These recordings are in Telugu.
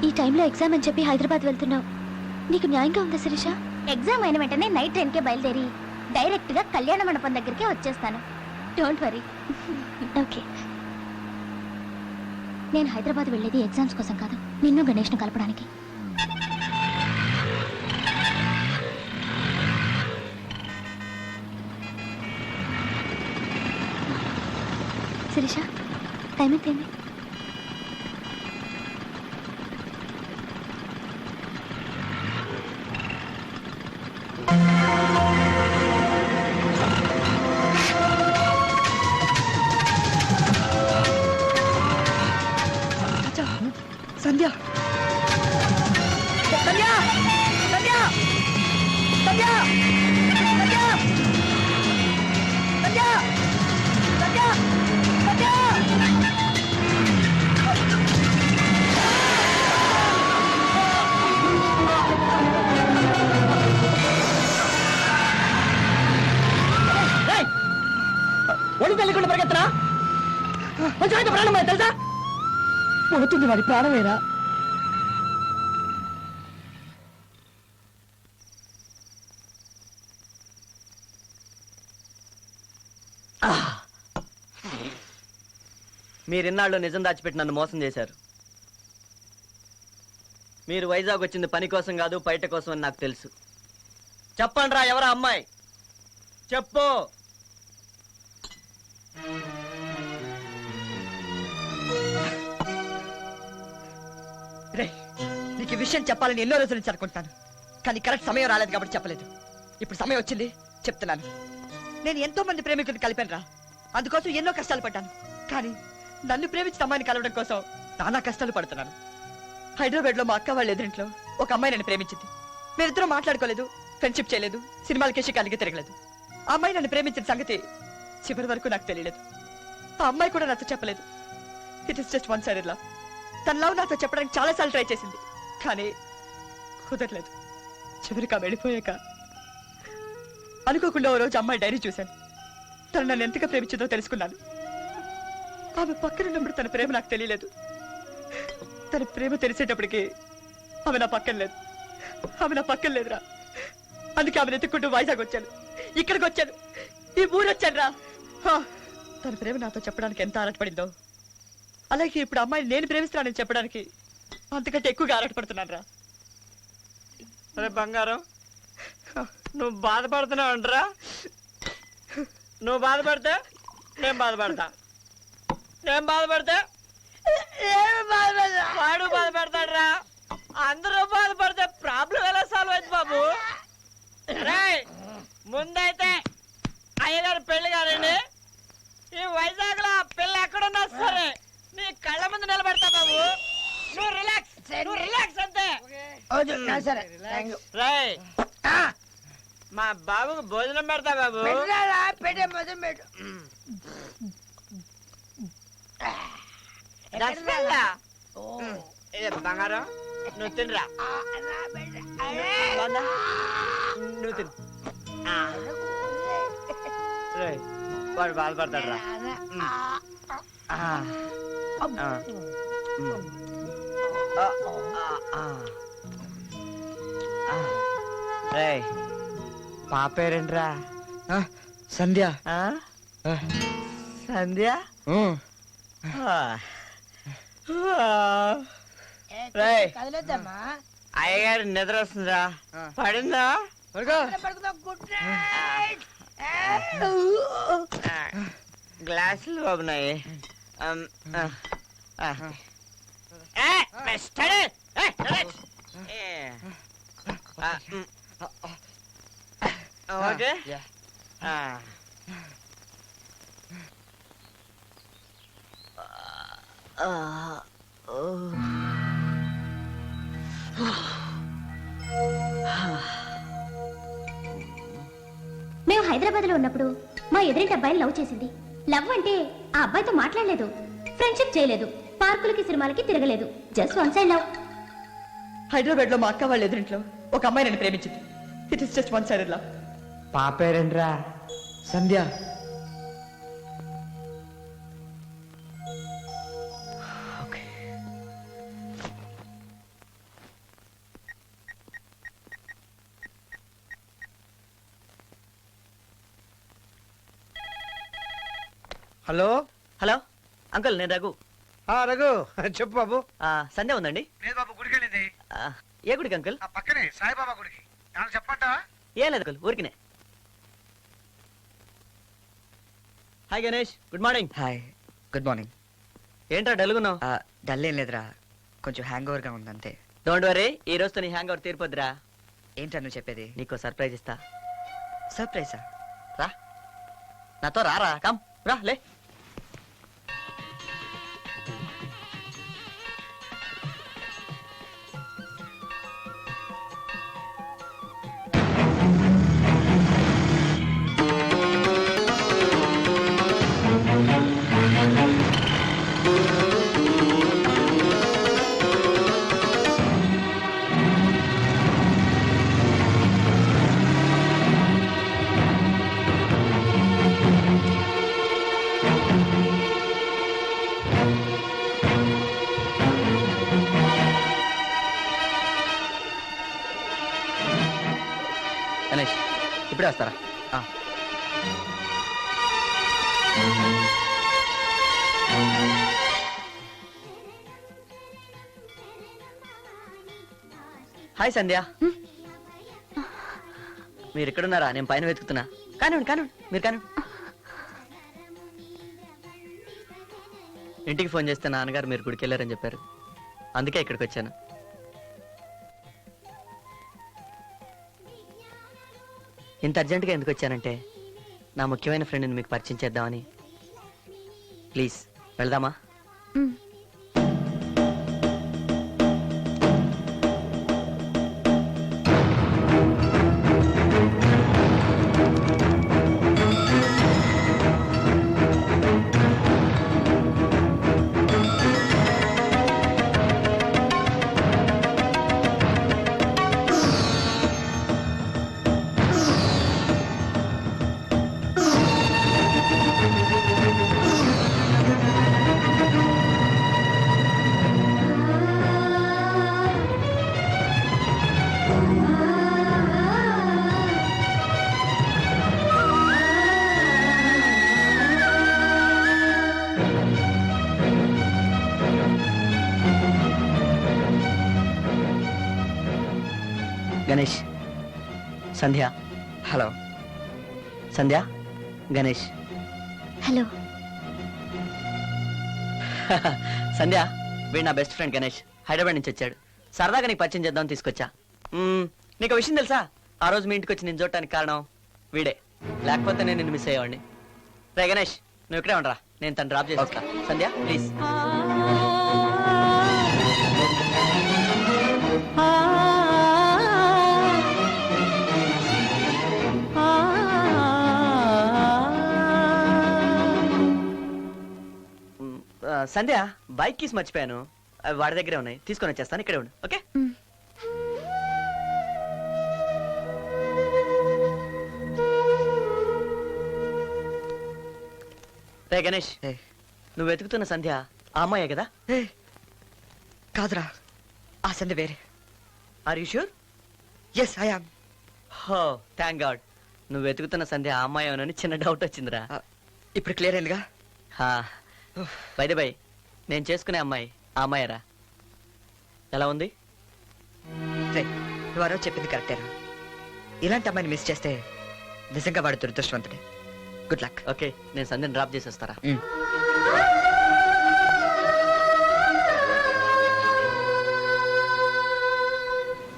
ఈ టైంలో ఎగ్జామ్ అని చెప్పి హైదరాబాద్ వెళ్తున్నావు, నీకు న్యాయంగా ఉందా శిరీష? ఎగ్జామ్ అయిన వెంటనే నైట్ ట్రైన్కే బయలుదేరి డైరెక్ట్గా కళ్యాణ మండపం దగ్గరికే వచ్చేస్తాను. Don't worry. ఓకే. నేను హైదరాబాద్ వెళ్ళేది ఎగ్జామ్స్ కోసం కాదు, నిన్ను గణేష్ను కలపడానికి. శిరీష, టైం ఎంతైంది? సంధ్య సంధ్య సంధ్య సంధ్య సంధ్య సంధ్య సంధ్య సంధ్య ఒళ్ళు తెలియకుండా పరిగెత్తరా? కొంచెం అయితే ప్రాణం తెలుసా? పోతుంది వాడి ప్రాణమేరా. మీరిన్నాళ్ళు నిజం దాచిపెట్టి నన్ను మోసం చేశారు. మీరు వైజాగ్ వచ్చింది పని కోసం కాదు, బయట కోసం అని నాకు తెలుసు. చెప్పండి రా, ఎవరా అమ్మాయి? చెప్పు. నీకు ఈ విషయం చెప్పాలని ఎన్నో రోజుల నుంచి అనుకుంటాను, కానీ కరెక్ట్ సమయం రాలేదు కాబట్టి చెప్పలేదు. ఇప్పుడు సమయం వచ్చింది, చెప్తున్నాను. నేను ఎంతో మంది ప్రేమికులను కలిపాను రా, అందుకోసం ఎన్నో కష్టాలు పడ్డాను. కానీ నన్ను ప్రేమించిన అమ్మాయిని కలవడం కోసం నానా కష్టాలు పడుతున్నాను. హైదరాబాద్ లో మా అక్క వాళ్ళ ఎదురింట్లో ఒక అమ్మాయి నన్ను ప్రేమించింది. మేమిద్దరం మాట్లాడుకోలేదు, ఫ్రెండ్షిప్ చేయలేదు, సినిమాలకి షికాలకి తిరగలేదు. ఆ అమ్మాయి నన్ను ప్రేమించిన సంగతి చివరి వరకు నాకు తెలియలేదు. ఆ అమ్మాయి కూడా నాతో చెప్పలేదు. It is just one sided love. తన లవ్ నాతో చెప్పడానికి చాలా సార్లు ట్రై చేసింది, కానీ కుదరలేదు. చివరికి ఆమె వెళ్ళిపోయాక అనుకోకుండా ఓ రోజు అమ్మాయి డైరీ చూశాను. తను నన్ను ఎంతగా ప్రేమించిందో తెలుసుకున్నాను. ఆమె పక్కనున్నప్పుడు తన ప్రేమ నాకు తెలియలేదు. తన ప్రేమ తెలిసేటప్పటికి ఆమె నా పక్కన లేదు. ఆమె నా పక్కన లేదురా. అందుకే ఆమెను ఎత్తుక్కుంటూ వైజాగ్ వచ్చాను, ఇక్కడికి వచ్చాను, ఈ ఊరు వచ్చాను రా. తన ప్రేమ నాతో చెప్పడానికి ఎంత ఆరాటపడిందో, అలాగే ఇప్పుడు అమ్మాయిని నేను ప్రేమిస్తున్నానని చెప్పడానికి అంతకంటే ఎక్కువగా ఆరాటపడుతున్నాను రా. అరే బంగారం, నువ్వు బాధపడుతున్నావు అంటరా? నువ్వు బాధపడితే నేను బాధపడతా, నేను బాధపడితే వాడు బాధపడతాడు రా. అందరూ బాధపడితే ప్రాబ్లం ఎలా సాల్వ్ అవుతుంది బాబు? ముందైతే అయ్యగారు పెళ్లి గారండి, ఈ వైజాగ్ లో పిల్ల ఎక్కడున్నా సరే నీ కళ్ళ ముందు నిలబెడతా బాబు. నువ్వు రిలాక్స్, నువ్వు రిలాక్స్ అంతే. మా బాబుకు భోజనం పెడతా బాబు. బంగారం నువ్వు తినరా, నువ్వు తిను. వాడు బాధపడతాడు రా. పాపేరేంట్రా? సంధ్య. సంధ్య అయ్యగారు నిద్ర వస్తుందా? పడిందా? గ్లాసులు బాబున్నాయి. ఓకే. మేము హైదరాబాద్ లో ఉన్నప్పుడు మా ఎదురింటి అబ్బాయిని లవ్ చేసింది. లవ్ అంటే ఆ అబ్బాయితో మాట్లాడలేదు, ఫ్రెండ్షిప్ చేయలేదు, పార్కులకి సినిమాలకి తిరగలేదు, just one side love. Hyderabad లో మా అక్క వాళ్ళ ఎదురింట్లో ఒక అమ్మాయి నన్ను ప్రేమించింది. It is just one sided love. పాపేరేంట్రా? సంధ్య. హలో హలో అంకుల్ నేను రఘు. రఘు చెప్పు బాబు. సంధ్య ఉందండి? లేదు బాబు, గుడికి వెళ్ళింది. ఏ గుడికి అంకుల్? పక్కనే సాయిబాబా గుడికి. చెప్పంటావా? ఏం లేదు అంకుల్, ఊరికినే. Hi Ganesh, good morning. Hi, good morning. ఏంట్రా డల్గున్నావు? డల్ ఏం లేదురా, కొంచెం హ్యాంగ్ ఓవర్గా ఉందంతే. డోంట్ వరీ, ఈ రోజుతో నీ హ్యాంగ్ అవుట్ తీరిపోద్దిరా. ఏంట్రా నువ్వు చెప్పేది? నీకు సర్ప్రైజ్ ఇస్తా. సర్ప్రైజా? రా, నాతో రారా, కమ్ రా, లే. గణేష్, ఇప్పుడే వస్తారా? హాయ్ సంధ్య. మీరు ఎక్కడున్నారా? నేను పైన వెతుకుతున్నా. కానివ్వండి కానివ్వండి, మీరు కానివ్వండి. ఇంటికి ఫోన్ చేస్తే నాన్నగారు మీరు గుడికి వెళ్ళారని చెప్పారు, అందుకే ఇక్కడికి వచ్చాను. ఇంత అర్జెంటుగా ఎందుకు వచ్చానంటే, నా ముఖ్యమైన ఫ్రెండ్ని మీకు పరిచయం చేద్దామని. ప్లీజ్ వెళ్దామా? గణేష్, సంధ్య. హలో. సంధ్య, గణేష్. హలో. సంధ్య, వీడు నా బెస్ట్ ఫ్రెండ్ గణేష్. హైదరాబాద్ నుంచి వచ్చాడు. సరదాగా నీకు పరిచయం చేద్దామని తీసుకొచ్చా. నీకు విషయం తెలుసా? ఆ రోజు మీ ఇంటికి వచ్చి నేను చూడటానికి కారణం వీడే. లేకపోతే నేను నిన్ను మిస్ అయ్యేవాడిని. రే గణేష్, నువ్వు ఇక్కడే ఉండరా, నేను తను డ్రాప్ చేసి వస్తా. సంధ్య ప్లీజ్. సంధ్య, బైక్ కీస్ మర్చిపోయాను. అవి వాడి దగ్గరే ఉన్నాయి, తీసుకొని వచ్చేస్తాను. ఇక్కడే ఉండు, ఓకే? రే గణేష్, నువ్వు వెతుకుతున్న సంధ్య ఆ అమ్మాయే కదా? కాదురా, ఆ సంధ్య వేరే. Are you sure? Yes, I am. Oh, thank God. నువ్వు వెతుకుతున్న సంధ్య ఆ అమ్మాయి అని చిన్న డౌట్ వచ్చిందిరా. ఇప్పుడు క్లియర్ అయిందిగా. బై ద బై, నేను చేసుకునే అమ్మాయి ఆ అమ్మాయరా. ఎలా ఉంది? నువ్వు ఆ రోజు చెప్పింది కరెక్టేరా. ఇలాంటి అమ్మాయిని మిస్ చేస్తే నిజంగా వాడు దురదృష్టవంతుడే. Good luck. ఓకే, నేను సంధ్యని డ్రాప్ చేసి వస్తారా?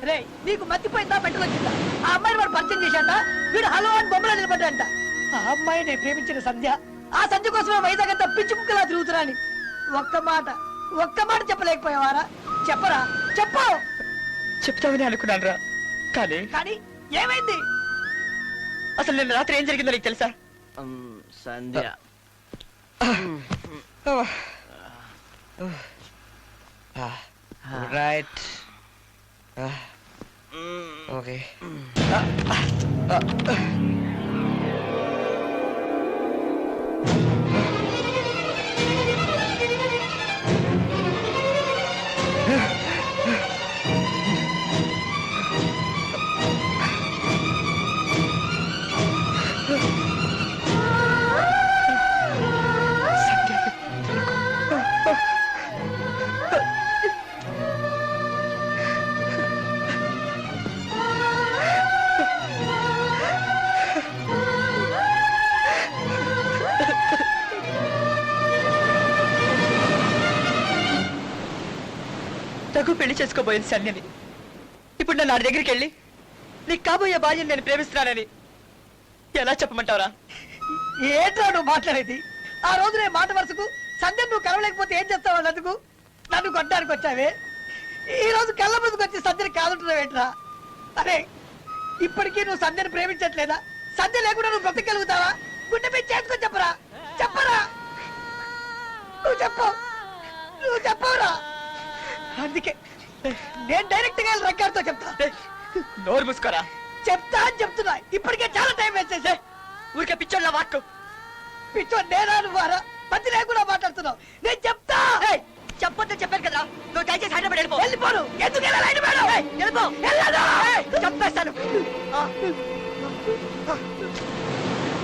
రే, నీకు మర్చిపోయిందా, పెట్రోల్ వచ్చిందా? ఆ అమ్మాయిని వాడు పరిచయం చేశాట. వీడు హలో అని బొమ్మలో నిలబడ్డాంట. ఆ అమ్మాయి నేను ప్రేమించిన సంధ్య. ఆ సంధ్య కోసమే వైజాగ్ అంతా పిచ్చి ముక్కలా తిరుగుతున్నాని. ఒక్క మాట చెప్పలేకపోయావారా? చెప్పరా, చెప్పు. చెప్తామని అనుకున్నాను రా, కానీ ఏమైంది? అసలు నిన్న రాత్రి ఏం జరిగిందో నీకు తెలుసా? సంధ్య, రైట్. ఓకే. రఘు పెళ్లి చేసుకోబోయేది సంధ్యని. ఇప్పుడు నన్ను ఆడి దగ్గరికి వెళ్ళి నీకు కాబోయే భార్యని నేను ప్రేమిస్తున్నానని ఎలా చెప్పమంటావురా? ఏంట్రా నువ్వు మాట్లాడేది? ఆ రోజు నేను మాట వరుసకు సంధ్య నువ్వు కలవలేకపోతే ఏం చేస్తావు అన్నందుకు నన్ను కొట్టడానికి వచ్చావే. ఈ రోజు కళ్ళ ముందుకు వచ్చి సంధ్యని కాదుంటున్నావు ఏంట్రా? అరే ఇప్పటికీ నువ్వు సంధ్యని ప్రేమించట్లేదా? సంధ్య లేకుండా నువ్వు బ్రతకగలుగుతావా? గుండె మీద చేసుకొని చెప్పరా, చెప్పరా, నువ్వు చెప్పవురా. అందుకే నేను డైరెక్ట్ గా రక్కారితో చెప్తా. నోరు మూసుకోరా. చెప్తా అని చెప్తున్నా. ఇప్పటికే చాలా టైం వేస్ట్ చేసే. ఊరికే పిచ్చోళ్ళ వాక్కు. పిచ్చోడు నేనా నువ్వారా? మధ్య లేకుండా మాట్లాడుతున్నావు. నేను చెప్తా. చెప్పొద్దని చెప్పాను కదా. నువ్వు దయచేసి హైదరాబాద్ వెళ్ళిపో. వెళ్ళిపోను. ఎందుకు వెళ్ళాలి హైదరాబాద్? వెళ్ళిపో. వెళ్ళాను. చంపేస్తాను.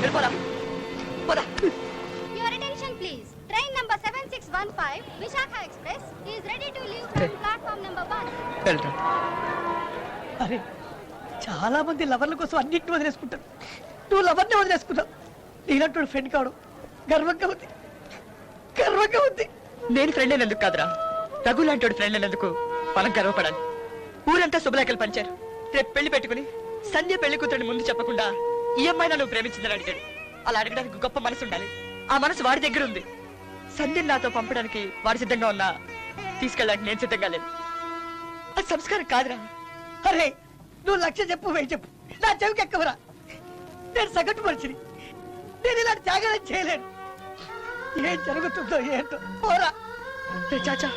వెళ్ళిపోరా. పోరా. Your attention please. Train number 7615 Vishakha Express is ready to leave from platform number 1. వెళ్ళరా. అరే చాలా మంది లవర్ల కోసం అన్నింటిని వదిలేసుకుంటారు. నువ్వు లవర్నే వదిలేసుకున్నావు. నీలాంటి ఫ్రెండ్ కావడం గర్వంగా ఉంది. నేను ఫ్రెండ్ అయినందుకు కాదురా, రఘు లాంటి ఫ్రెండ్ అయినందుకు మనం గర్వపడాలి. ఊరంతా శుభలేఖలు పంచారు. రేపు పెళ్లి పెట్టుకుని సంధ్య పెళ్లి కూతురిని ముందు చెప్పకుండా ఈ అమ్మాయి నన్ను ప్రేమించిందని అడిగాడు. అలా అడగడానికి గొప్ప మనసు ఉండాలి. ఆ మనసు వాడి దగ్గర ఉంది. సంధ్యని నాతో పంపడానికి వాడు సిద్ధంగా ఉన్నా తీసుకెళ్ళడానికి నేను సిద్ధంగా లేదు. అది సంస్కారం కాదురా. అరే నువ్వు లక్ష్య చెప్పు, వెయ్యి చెప్పు, నా చెవికి ఎక్కవరా. నేను సగటు మనిషిని. నేను ఇలాంటి త్యాగాలు చేయలేను. ఏం జరుగుతుందో ఏంటో. పోరా చాచా.